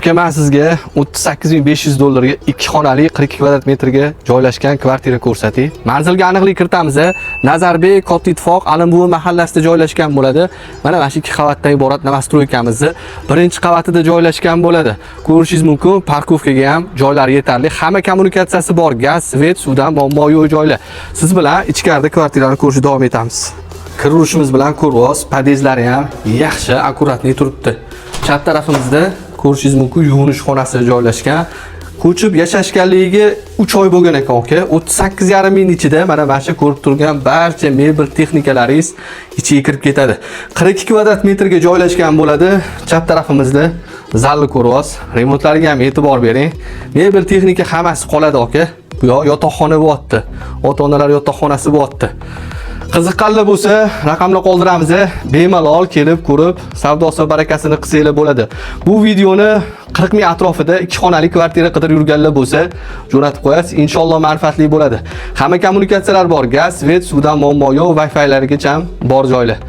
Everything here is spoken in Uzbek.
Men sizga 38.500 dollarga 2 xonali 42 kvadrat metrga joylashgan kvartira ko'rsatay. Manzilga aniqlik kiritamiz. Nazarbek, Katta Ittifoq, Alimbuvi mahallasida joylashgan bo'ladi. Mana mana shu 2 qavatdan iborat novostroykamiz birinchi qavatida joylashgan bo'ladi. Ko'rishingiz mumkin, parkovkaga ham joylar yetarli. Hamma kommunikatsiyasi bor, gaz, svet, suvdan muammo yo'q joylar. Siz bilan ichkarida kvartirani ko'rishni davom etamiz. Kirilishimiz bilan ko'rvoz, podyezdlari ham yaxshi, akkuratli turibdi. Chap tarafimizda ko'rishingiz mumkin, yuvinish xonasi joylashgan. Ko'chib yashashganligiga 3 oy bo'lgan ekan aka. 38,5 ming ichida mana shu ko'rib turgan barcha mebel texnikalaringiz ichiga kirib ketadi. 42 kvadrat metrga joylashgan bo'ladi. Chap tarafimizda zalni ko'rvoz, remontlariga ham e'tibor bering. Mebel texnika hammasi qoladi aka. Bu yotoqxona bo'lyapti. Ota-onalar yotoqxonasi bo'lyapti. Qiziqqanlar bo'lsa, raqamni qoldiramiz. Bemalol kelib ko'rib, savdosi barakasini qilsanglar bo'ladi. Bu videoni 40 ming atrofida 2 xonali kvartira qidirib yurganlar bo'lsa, jo'natib qo'yasiz. Inshaalloh manfaatli bo'ladi. Hamma kommunikatsiyalar bor, gaz, svet, suvdan muammo yo'q, Wi-Fi largacha ham bor joylar.